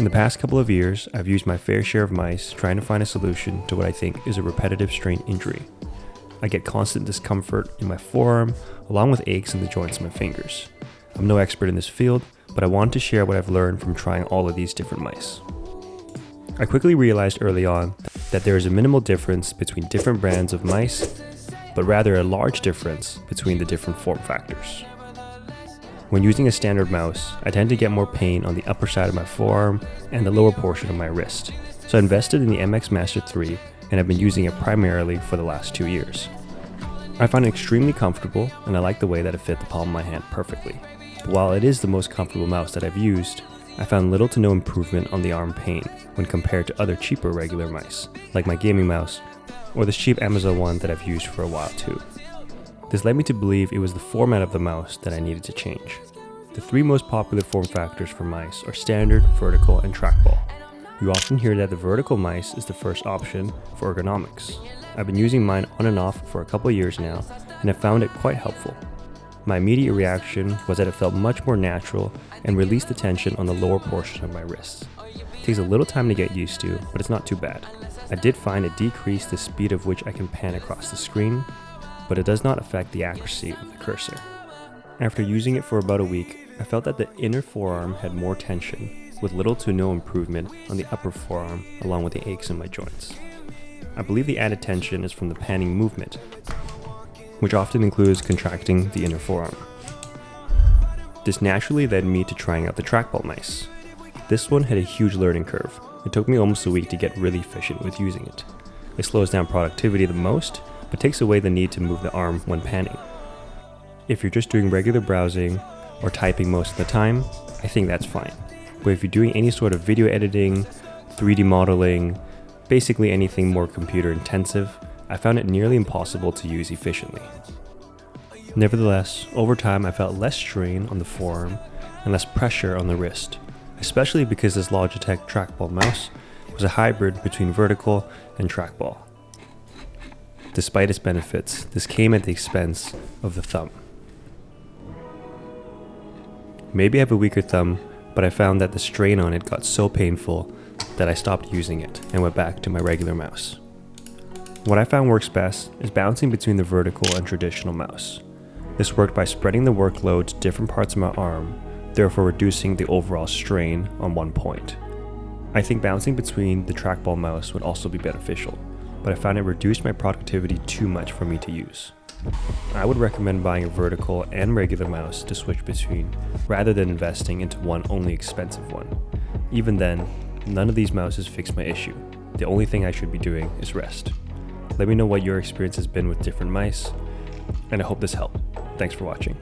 In the past couple of years, I've used my fair share of mice trying to find a solution to what I think is a repetitive strain injury. I get constant discomfort in my forearm, along with aches in the joints of my fingers. I'm no expert in this field, but I wanted to share what I've learned from trying all of these different mice. I quickly realized early on that there is a minimal difference between different brands of mice, but rather a large difference between the different form factors. When using a standard mouse, I tend to get more pain on the upper side of my forearm and the lower portion of my wrist, so I invested in the MX Master 3 and have been using it primarily for the last 2 years. I find it extremely comfortable and I like the way that it fit the palm of my hand perfectly. But while it is the most comfortable mouse that I've used, I found little to no improvement on the arm pain when compared to other cheaper regular mice, like my gaming mouse or this cheap Amazon one that I've used for a while too. This led me to believe it was the format of the mouse that I needed to change. The 3 most popular form factors for mice are standard, vertical, and trackball. You often hear that the vertical mice is the first option for ergonomics. I've been using mine on and off for a couple years now and have found it quite helpful. My immediate reaction was that it felt much more natural and released the tension on the lower portion of my wrists. It takes a little time to get used to, but it's not too bad. I did find it decreased the speed of which I can pan across the screen, but it does not affect the accuracy of the cursor. After using it for about a week, I felt that the inner forearm had more tension, with little to no improvement on the upper forearm along with the aches in my joints. I believe the added tension is from the panning movement, which often includes contracting the inner forearm. This naturally led me to trying out the trackball mice. This one had a huge learning curve. It took me almost a week to get really efficient with using it. It slows down productivity the most, but takes away the need to move the arm when panning. If you're just doing regular browsing or typing most of the time, I think that's fine. But if you're doing any sort of video editing, 3D modeling, basically anything more computer intensive, I found it nearly impossible to use efficiently. Nevertheless, over time I felt less strain on the forearm and less pressure on the wrist, especially because this Logitech Trackball Mouse was a hybrid between vertical and trackball. Despite its benefits, this came at the expense of the thumb. Maybe I have a weaker thumb, but I found that the strain on it got so painful that I stopped using it and went back to my regular mouse. What I found works best is bouncing between the vertical and traditional mouse. This worked by spreading the workload to different parts of my arm, therefore reducing the overall strain on one point. I think bouncing between the trackball mouse would also be beneficial, but I found it reduced my productivity too much for me to use. I would recommend buying a vertical and regular mouse to switch between, rather than investing into one only expensive one. Even then, none of these mouses fix my issue. The only thing I should be doing is rest. Let me know what your experience has been with different mice, and I hope this helped. Thanks for watching.